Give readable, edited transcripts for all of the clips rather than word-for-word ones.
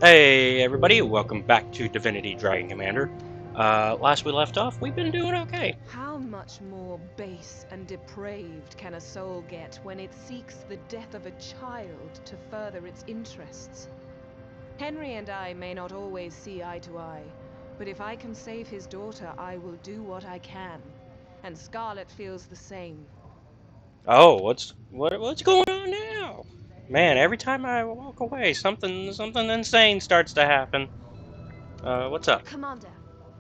Hey everybody, welcome back to Divinity Dragon Commander. Last we left off, we've been doing okay. How much more base and depraved can a soul get when it seeks the death of a child to further its interests? Henry and I may not always see eye to eye, but if I can save his daughter, I will do what I can. And Scarlet feels the same. Oh, what's going on now? Man, every time I walk away, something insane starts to happen. What's up? Commander,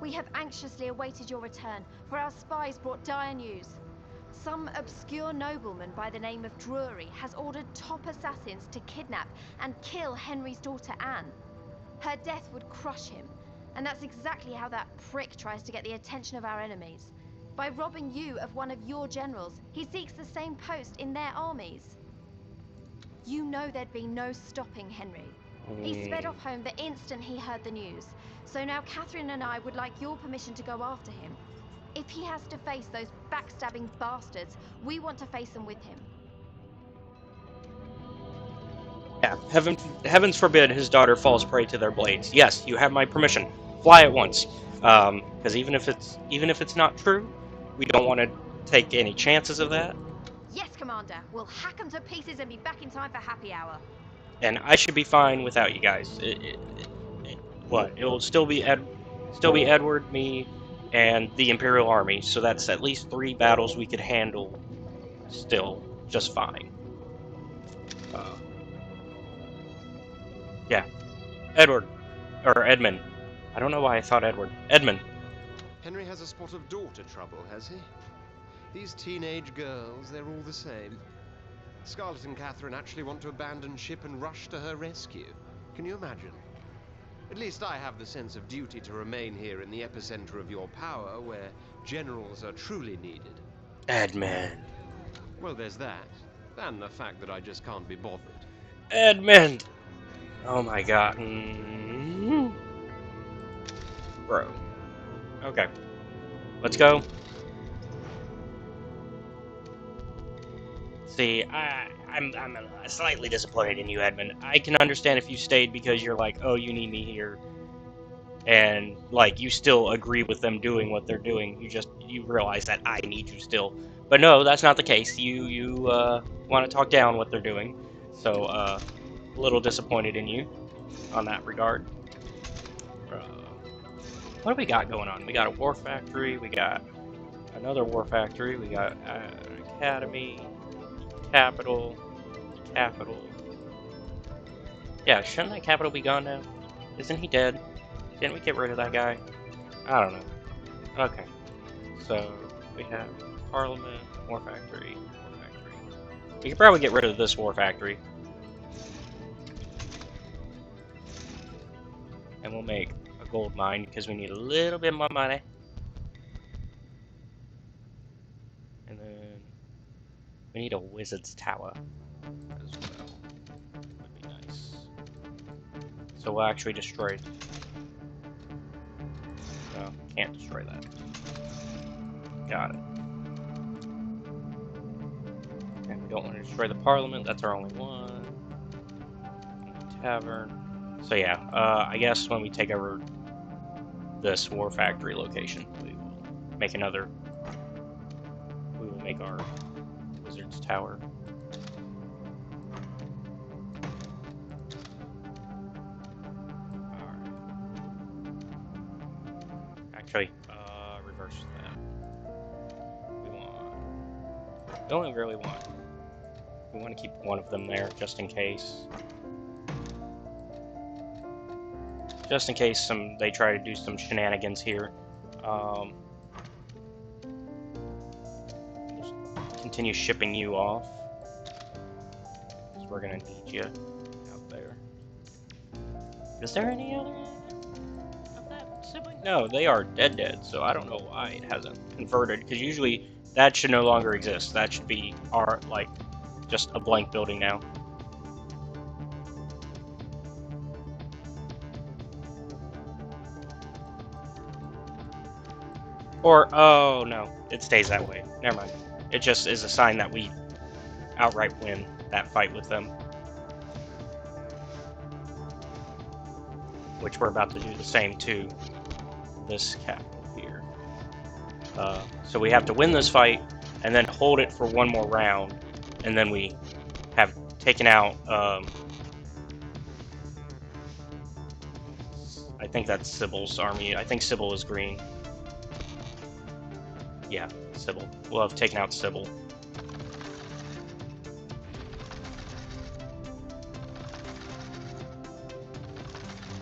we have anxiously awaited your return, for our spies brought dire news. Some obscure nobleman by the name of Drury has ordered top assassins to kidnap and kill Henry's daughter Anne. Her death would crush him, and that's exactly how that prick tries to get the attention of our enemies. By robbing you of one of your generals, he seeks the same post in their armies. You know there'd be no stopping Henry. He sped off home the instant he heard the news. So now Catherine and I would like your permission to go after him. If he has to face those backstabbing bastards, we want to face them with him. Yeah, heavens forbid his daughter falls prey to their blades. Yes, you have my permission. Fly at once. Because even if it's not true, we don't want to take any chances of that. Yes, Commander. We'll hack them to pieces and be back in time for happy hour. And I should be fine without you guys. What? It will still be Edward, me, and the Imperial Army. So that's at least 3 battles we could handle. Still, just fine. Uh, yeah, Edward or Edmund. I don't know why I thought Edward. Edmund. Henry has a spot of daughter trouble, has he? These teenage girls, they're all the same. Scarlet and Catherine actually want to abandon ship and rush to her rescue. Can you imagine? At least I have the sense of duty to remain here in the epicenter of your power, where generals are truly needed. Edmund. Well, there's that. And the fact that I just can't be bothered. Edmund. Oh my god. Bro. Okay. Let's go. See, I'm slightly disappointed in you, Edmund. I can understand if you stayed because you're like, oh, you need me here, and like you still agree with them doing what they're doing. You realize that I need you still. But no, that's not the case. You want to talk down what they're doing. So a little disappointed in you on that regard. What do we got going on? We got a war factory. We got another war factory. We got an academy. Capital. Yeah, shouldn't that capital be gone now? Isn't he dead? Didn't we get rid of that guy? I don't know. Okay. So, we have Parliament, War Factory. We could probably get rid of this War Factory. And we'll make a gold mine because we need a little bit more money. And then we need a wizard's tower as well. Would be nice. So we'll actually destroy. No, can't destroy that. Got it. And we don't want to destroy the Parliament. That's our only one. The tavern. So yeah, I guess when we take over this War Factory location, we will make another. We will make our Wizard's Tower. Alright. Actually, reverse that. We only really want. We want to keep one of them there just in case. Just in case they try to do some shenanigans here. Just continue shipping you off. Because we're going to need you out there. Is there any other of that sibling? No, they are dead, so I don't know why it hasn't converted. Because usually that should no longer exist. That should be just a blank building now. Or, oh no, it stays that way. Never mind. It just is a sign that we outright win that fight with them. which we're about to do the same to this capital here. So we have to win this fight, and then hold it for one more round, and then we have taken out, I think that's Sybil's army. I think Sybil is green. Yeah, Sybil. We'll have taken out Sybil.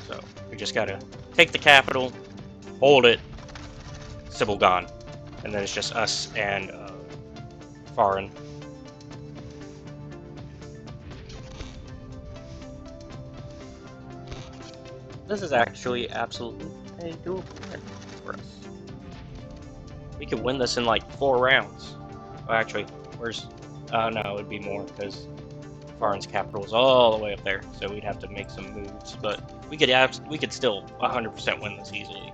So, we just gotta take the capital, hold it, Sybil gone. And then it's just us and Foreign. This is actually absolutely a doable win for us. We could win this in like 4 rounds. Oh, actually, where's... no, it would be more, because Foreign's capital is all the way up there, so we'd have to make some moves, but we could still 100% win this easily.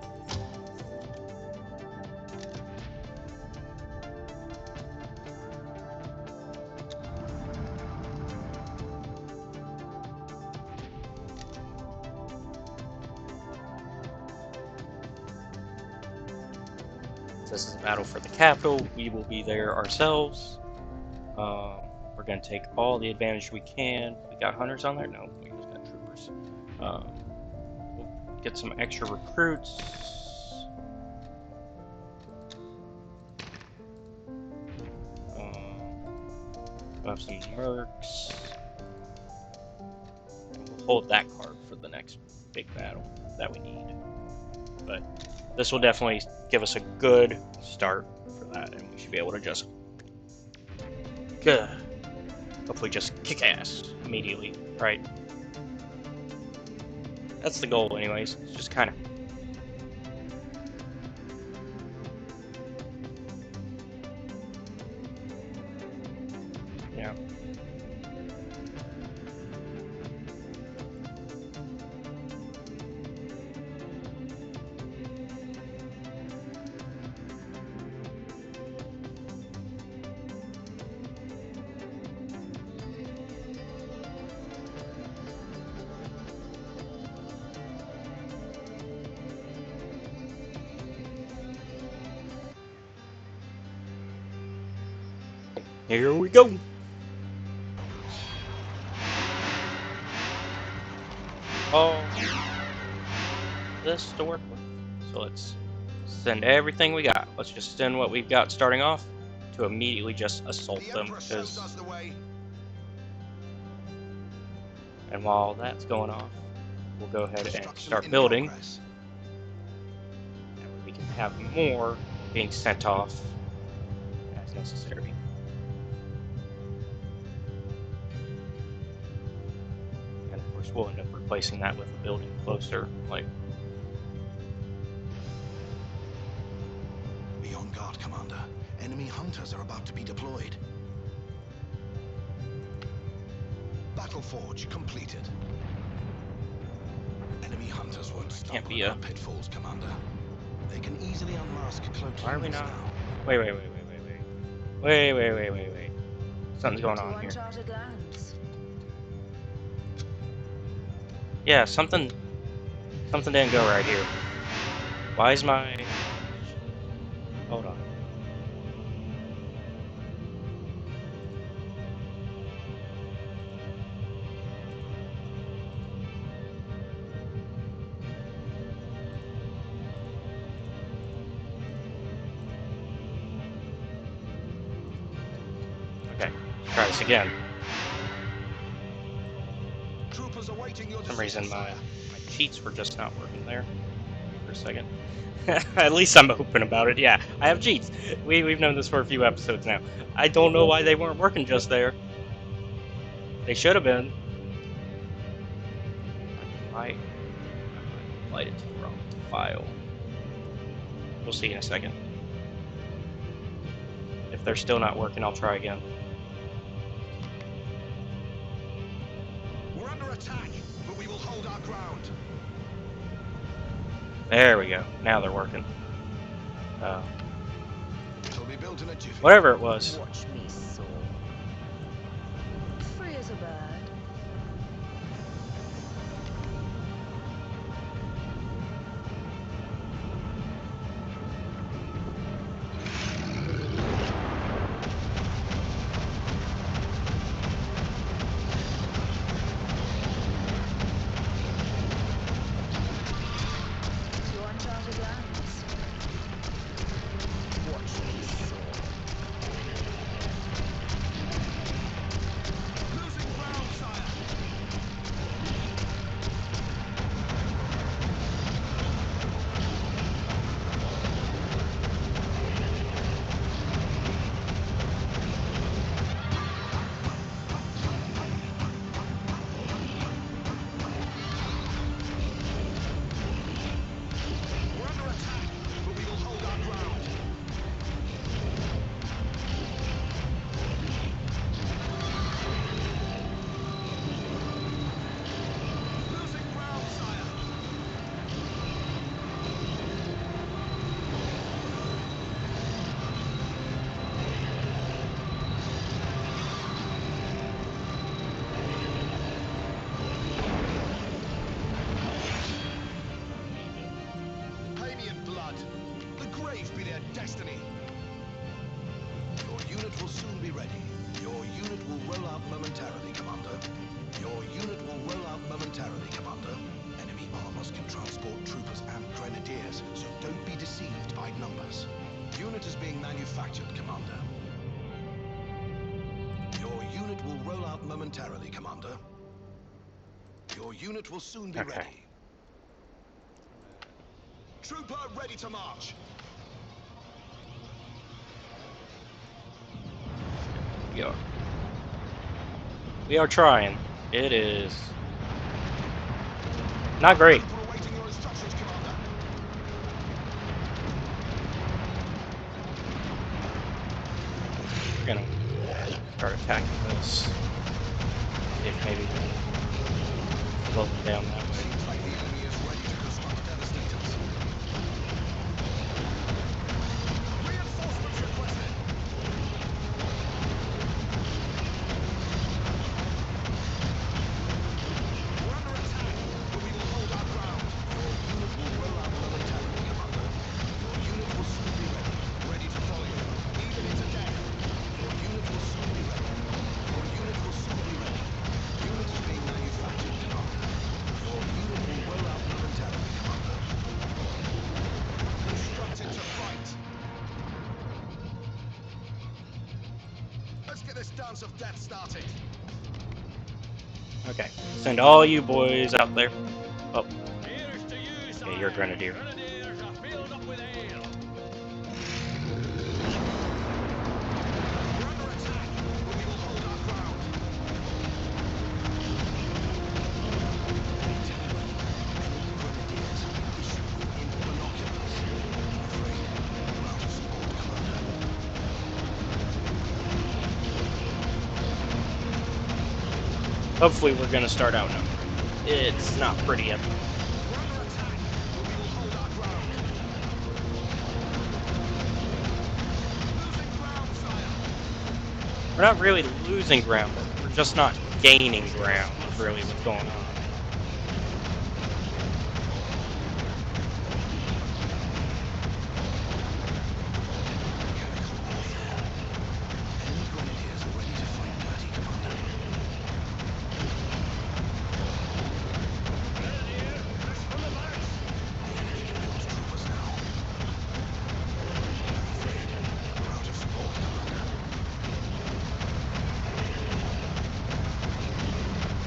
This is a battle for the capital. We will be there ourselves. We're going to take all the advantage we can. We got hunters on there? No, we just got troopers. We'll get some extra recruits. We'll have some mercs. And we'll hold that card for the next big battle that we need. But this will definitely give us a good start for that, and we should be able to just hopefully just kick ass immediately, right? That's the goal anyways. It's just kind of yeah. Here we go. All this to work with. So let's send everything we got. Let's just send what we've got starting off to immediately just assault them. And while that's going off, we'll go ahead and start building. That way we can have more being sent off as necessary. And of course we'll end up replacing that with a building closer, like... Be on guard, Commander. Enemy hunters are about to be deployed. Battle Forge completed. Enemy hunters won't Can't stumble be around pitfalls, Commander. They can easily unmask cloaked Why are we humans not? now. Wait. Something's going on here. Yeah, something didn't go right here. Why is my... Hold on. Okay, try this again. Troopers awaiting your For some reason decision, my sire. cheats were just not working there for a second. At least I'm open about it. Yeah, I have cheats. We've known this for a few episodes now. I don't know why they weren't working just there. They should have been. I applied it to the wrong file. We'll see in a second. If they're still not working, I'll try again. We're under attack, but we will hold our ground. There we go. Now they're working. It'll be built in a jiffy. Whatever it was. Watch me soar. Free as a bird. destiny. Your unit will soon be ready. Your unit will roll out momentarily, Commander. Your unit will roll out momentarily, Commander. Enemy armors can transport troopers and grenadiers, so don't be deceived by numbers. Unit is being manufactured, Commander. Your unit will roll out momentarily, Commander. Your unit will soon be Okay. ready. Trooper ready to march. We are trying. It is not great. Trooper awaiting your instructions, Commander. We're gonna start attacking this. See if maybe we can slow them down that way. Seems like the enemy is ready to construct devastators. Reinforcements requested. We're under attack, but we will hold our ground. Your unit will roll out momentarily, Commander. Your unit will soon be ready, ready to follow you, even into death. Your unit will soon be ready. Your unit will soon be ready. Unit is being manufactured, Commander. Your unit will roll out momentarily, Commander. Instructed to fight. Let's get this dance of death started. Okay. Send all you boys out there. Oh, yeah, you're a grenadier. Grenadiers are filled up with ale. We're under attack, but we will hold our ground. Grenadiers have been issued with ink binoculars. I'm afraid we're out of support, Commander. Hopefully we're gonna start outnumbered. It's not pretty at the moment. We're under attack, but we will hold our ground. Losing ground, sire. We're not really losing ground, but we're just not gaining ground, is really what's going on. Enemy grenadiers are ready to fight dirty, Commander. Grenadier, press from the barracks. The enemy can build troopers now. I'm afraid we're out of support, Commander.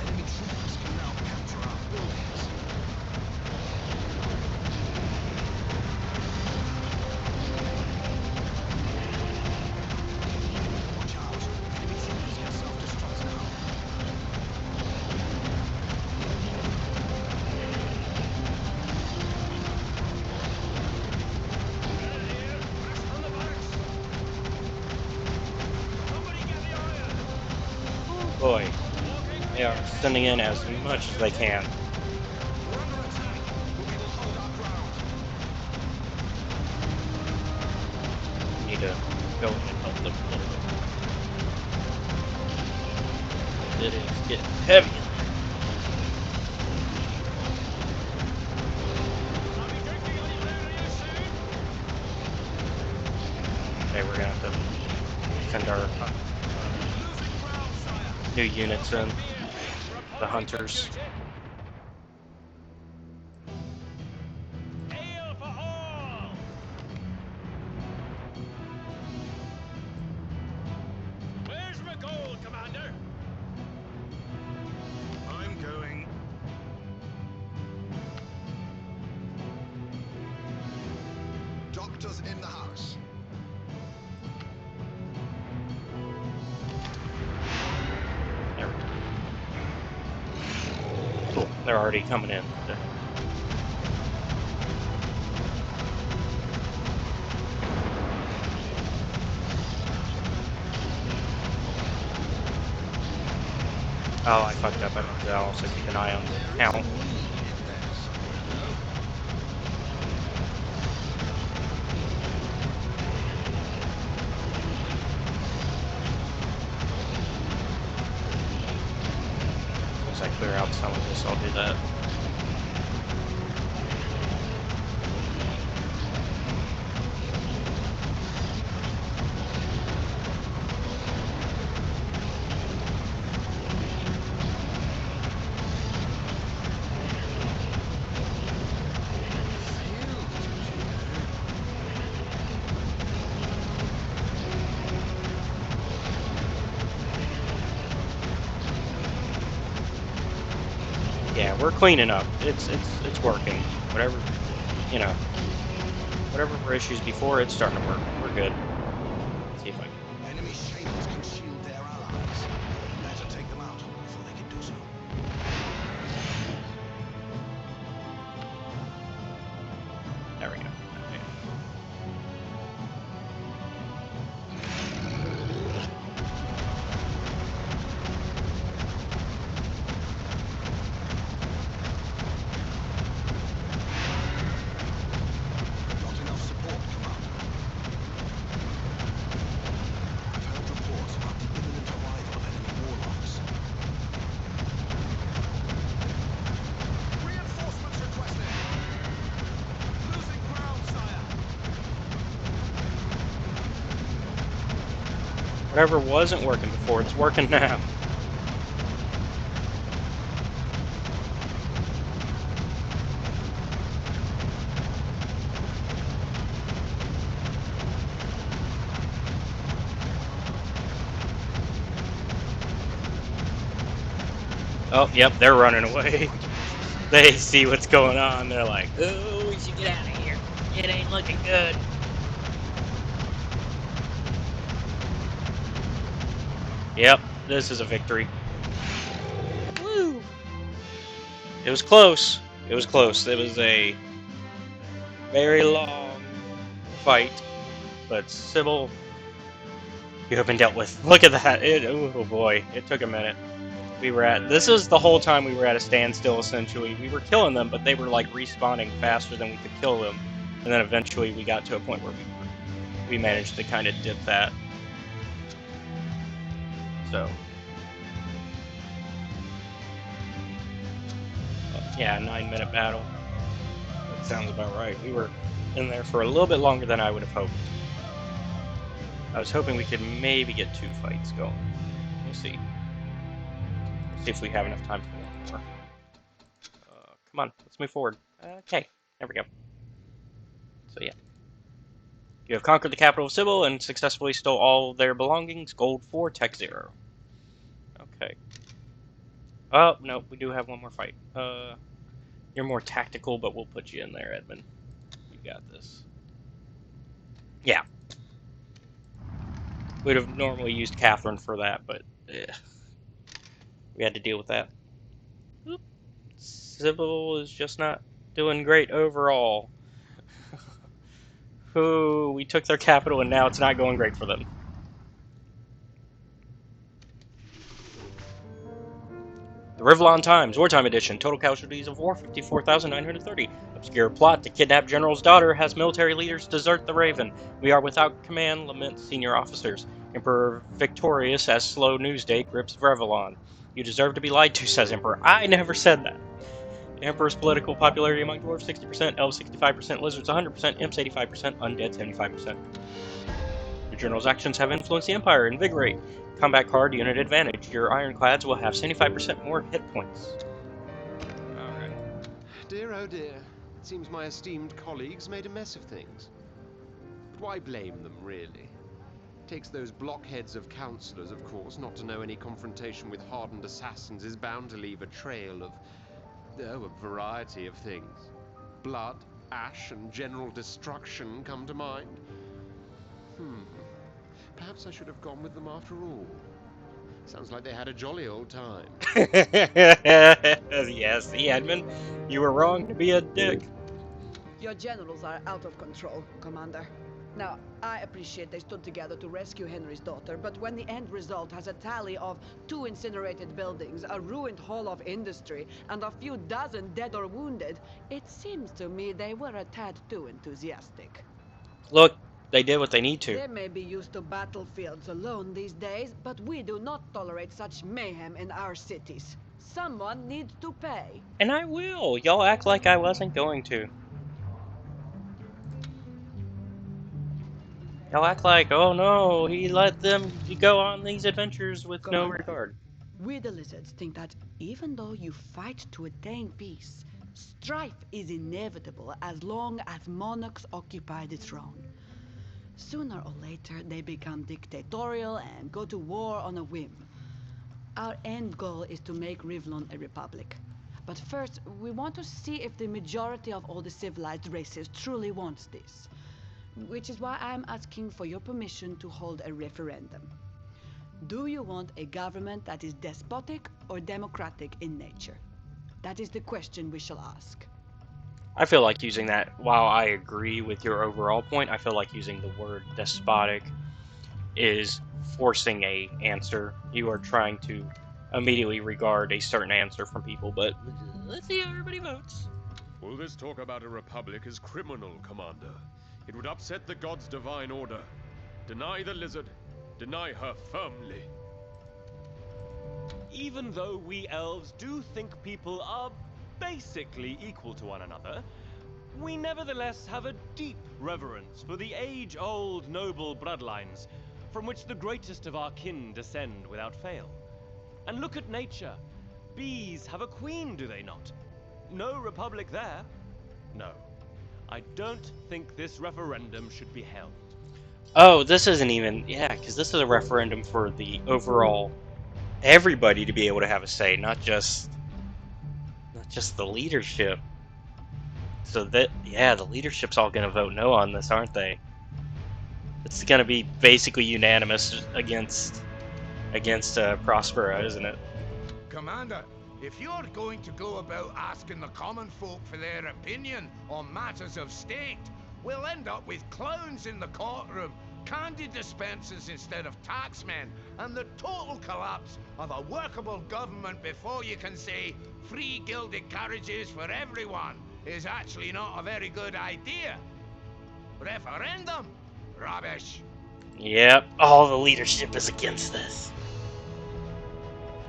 Enemy troopers can now capture our buildings. Watch out. Enemy troopers can self-destruct now. Grenadier, press from the barracks. Somebody get the iron. Boy, Walking they are sending in as much as they can. We're under attack, but we will hold our ground. Need to go and help them a little bit. It is getting heavy. I'll be drinking on your area soon. Okay, we're gonna have to send our Losing ground, sire. new units in. Beer, reporting The hunters. for duty. Ale for all. Where's my gold, Commander? I'm going. Doctors in the house. There we go. Cool. They're already coming in. Oh, I fucked up. I meant to also keep an eye on the count. Once I clear out some of this, I'll do that. Yeah, we're cleaning up. It's working. Whatever, you know, whatever were issues before, it's starting to work. We're good. Let's see if I can. Enemy shields can shield their allies. Better take them out before they can do so. There we go. Okay. Not enough support, Commander. I've heard reports about the imminent arrival of enemy warlocks. Reinforcements requested. Losing ground, sire. Whatever wasn't working before, it's working now. Oh, yep, they're running away. They see what's going on. They're like, oh, we should get out of here. It ain't looking good. Yep, this is a victory. Woo! It was close. It was close. It was a very long fight, but Sybil, you have been dealt with. Look at that. Oh boy, it took a minute. This is the whole time we were at a standstill, essentially. We were killing them, but they were like respawning faster than we could kill them. And then eventually we got to a point where we managed to kind of dip that. So, yeah, 9-minute battle. That sounds about right. We were in there for a little bit longer than I would have hoped. I was hoping we could maybe get 2 fights going. We'll see. We'll see if we have enough time for one more. Come on, let's move forward. Okay, there we go. So yeah. You have conquered the capital of Sybil and successfully stole all their belongings. Gold 4, tech 0. Okay. Oh, no, we do have one more fight. You're more tactical, but we'll put you in there, Edmund. You got this. Yeah. We'd have normally used Catherine for that, but we had to deal with that. Oop. Sybil is just not doing great overall. Ooh, we took their capital and now it's not going great for them. The Rivlon Times, Wartime Edition. Total casualties of war, 54,930. Obscure plot. The kidnapped general's daughter has military leaders desert the Raven. We are without command, laments senior officers. Emperor victorious as slow news day grips Revlon. You deserve to be lied to, says Emperor. I never said that. Emperor's political popularity among dwarves, 60%, elves 65%, lizards 100%, imps 85%, undead 75%. The general's actions have influenced the Empire. Invigorate. Combat card, unit advantage. Your ironclads will have 75% more hit points. Alright. Dear, oh dear. It seems my esteemed colleagues made a mess of things. But why blame them, really? Takes those blockheads of councillors, of course, not to know any confrontation with hardened assassins is bound to leave a trail of, a variety of things. Blood, ash, and general destruction come to mind. Perhaps I should have gone with them after all. Sounds like they had a jolly old time. Yes, the admin. You were wrong to be a dick. Your generals are out of control, Commander. Now, I appreciate they stood together to rescue Henry's daughter, but when the end result has a tally of 2 incinerated buildings, a ruined hall of industry, and a few dozen dead or wounded, it seems to me they were a tad too enthusiastic. Look, they did what they need to. They may be used to battlefields alone these days, but we do not tolerate such mayhem in our cities. Someone needs to pay. And I will. Y'all act like I wasn't going to. Y'all act like, oh no, he let them go on these adventures with no Commander, regard. we the lizards think that even though you fight to attain peace, strife is inevitable as long as monarchs occupy the throne. Sooner or later, they become dictatorial and go to war on a whim. Our end goal is to make Rivlon a republic. But first, we want to see if the majority of all the civilized races truly wants this. Which is why I'm asking for your permission to hold a referendum. Do you want a government that is despotic or democratic in nature? That is the question we shall ask. I feel like using that, while I agree with your overall point, I feel like using the word despotic is forcing a answer. You are trying to immediately regard a certain answer from people, but let's see how everybody votes. All this talk about a republic is criminal, Commander. It would upset the gods' divine order. Deny the lizard. Deny her firmly. Even though we elves do think people are basically equal to one another, we nevertheless have a deep reverence for the age-old noble bloodlines from which the greatest of our kin descend without fail. And look at nature. Bees have a queen, do they not? No republic there. No. I don't think this referendum should be held. Oh, this isn't even, yeah, because this is a referendum for the overall, everybody to be able to have a say, not just the leadership. So that, yeah, the leadership's all gonna vote no on this, aren't they? It's gonna be basically unanimous against Prospera, isn't it? Commander, if you're going to go about asking the common folk for their opinion on matters of state, we'll end up with clowns in the courtroom, candy dispensers instead of taxmen, and the total collapse of a workable government before you can say free gilded carriages for everyone is actually not a very good idea. Referendum? Rubbish. Yep, all the leadership is against this.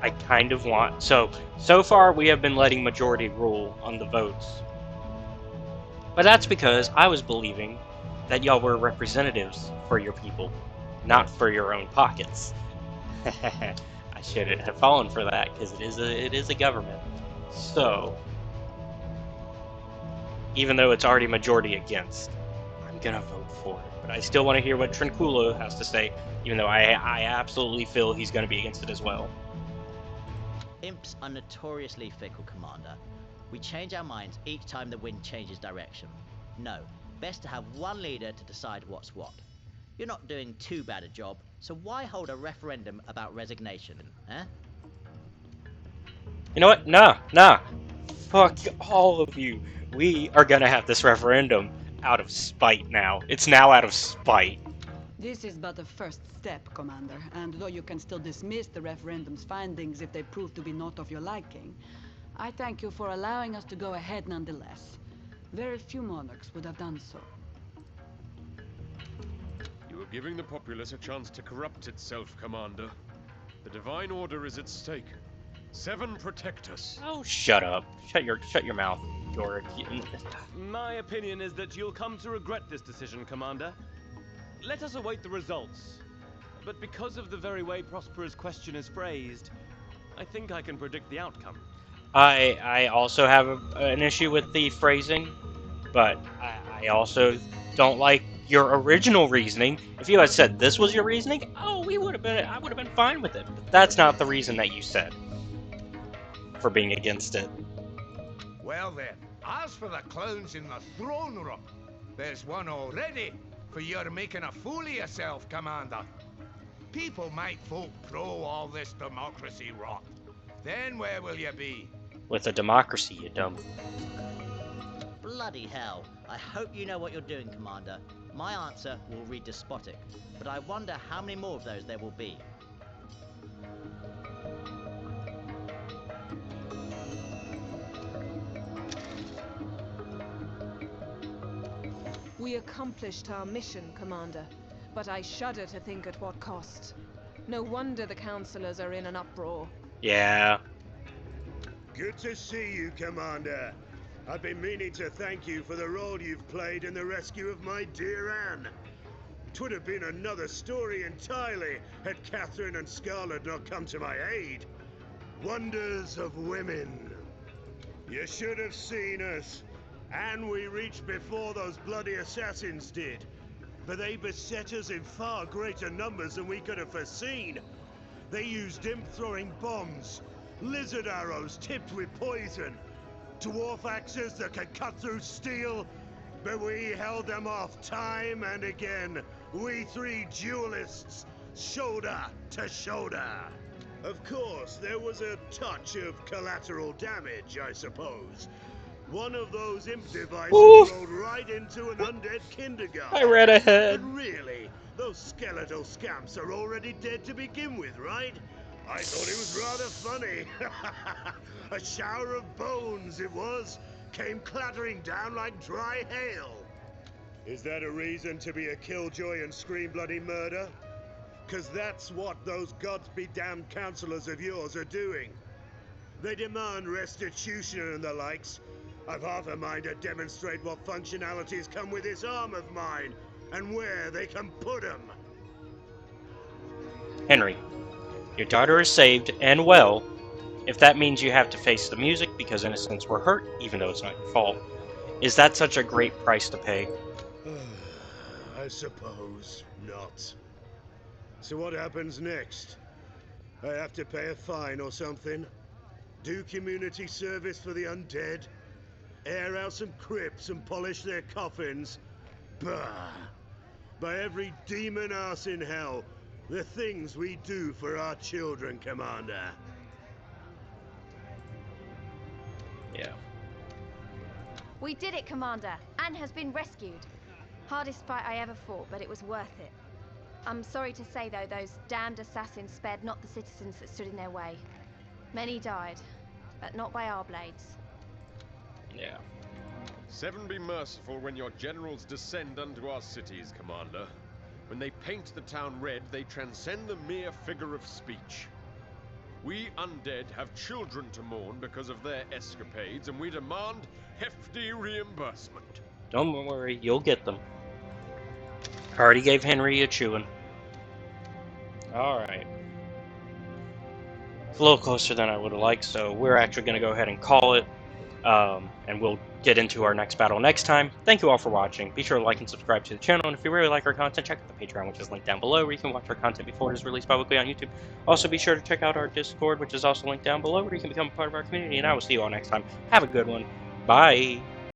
I kind of want... So far we have been letting majority rule on the votes. But that's because I was believing that y'all were representatives for your people, not for your own pockets. I shouldn't have fallen for that, because it is a government. So, even though it's already majority against, I'm gonna vote for it. But I still want to hear what Trinculo has to say, even though I absolutely feel he's going to be against it as well. Imps are notoriously fickle, Commander. We change our minds each time the wind changes direction. No, best to have one leader to decide what's what. You're not doing too bad a job, so why hold a referendum about resignation, eh? You know what? Nah. Fuck all of you. We are gonna have this referendum out of spite now. It's now out of spite. This is but a first step, Commander, and though you can still dismiss the referendum's findings if they prove to be not of your liking, I thank you for allowing us to go ahead nonetheless. Very few monarchs would have done so. You are giving the populace a chance to corrupt itself, Commander. The divine order is at stake. 7 protect us. Oh, shut up. Shut your mouth, Yorick. My opinion is that you'll come to regret this decision, Commander. Let us await the results. But because of the very way Prospera's question is phrased, I think I can predict the outcome. I also have an issue with the phrasing, but I also don't like your original reasoning. If you had said this was your reasoning, oh, I would have been fine with it. But that's not the reason that you said for being against it. Well then, as for the clowns in the throne room, there's one already for your making a fool of yourself, Commander. People might vote pro all this democracy rot. Then where will you be? With a democracy, you dumb. Bloody hell. I hope you know what you're doing, Commander. My answer will read despotic, but I wonder how many more of those there will be. We accomplished our mission, Commander, but I shudder to think at what cost. No wonder the councillors are in an uproar. Yeah. Good to see you, Commander. I've been meaning to thank you for the role you've played in the rescue of my dear Anne. 'Twould have been another story entirely had Catherine and Scarlet not come to my aid. Wonders of women. You should have seen us. And we reached before those bloody assassins did. But they beset us in far greater numbers than we could have foreseen. They used imp-throwing bombs, lizard arrows tipped with poison, dwarf axes that can cut through steel, but we held them off time and again. We three duelists, shoulder to shoulder. Of course, there was a touch of collateral damage, I suppose. One of those imp devices Oof. rolled right into an undead kindergarten. I read ahead. But really, those skeletal scamps are already dead to begin with, right? I thought it was rather funny. A shower of bones it was. Came clattering down like dry hail. Is that a reason to be a killjoy and scream bloody murder? 'Cause that's what those gods-be-damned counselors of yours are doing. They demand restitution and the likes. I've half a mind to demonstrate what functionalities come with this arm of mine, and where they can put them. Henry, your daughter is saved and well. If that means you have to face the music because innocents were hurt, even though it's not your fault, is that such a great price to pay? I suppose not. So what happens next? I have to pay a fine or something? Do community service for the undead? Air out some crypts and polish their coffins? Bah! By every demon ass in hell, the things we do for our children, Commander. Yeah. We did it, Commander. Anne has been rescued. Hardest fight I ever fought, but it was worth it. I'm sorry to say, though, those damned assassins spared not the citizens that stood in their way. Many died, but not by our blades. Yeah. Seven be merciful when your generals descend unto our cities, Commander. When they paint the town red, they transcend the mere figure of speech. We undead have children to mourn because of their escapades, and we demand hefty reimbursement. Don't worry, you'll get them. I already gave Henry a chewing. Alright. It's a little closer than I would have liked, so we're actually going to go ahead and call it. And we'll get into our next battle next time. Thank you all for watching. Be sure to like and subscribe to the channel, and if you really like our content, check out the Patreon, which is linked down below, where you can watch our content before it is released publicly on YouTube. Also, be sure to check out our Discord, which is also linked down below, where you can become a part of our community, and I will see you all next time. Have a good one. Bye!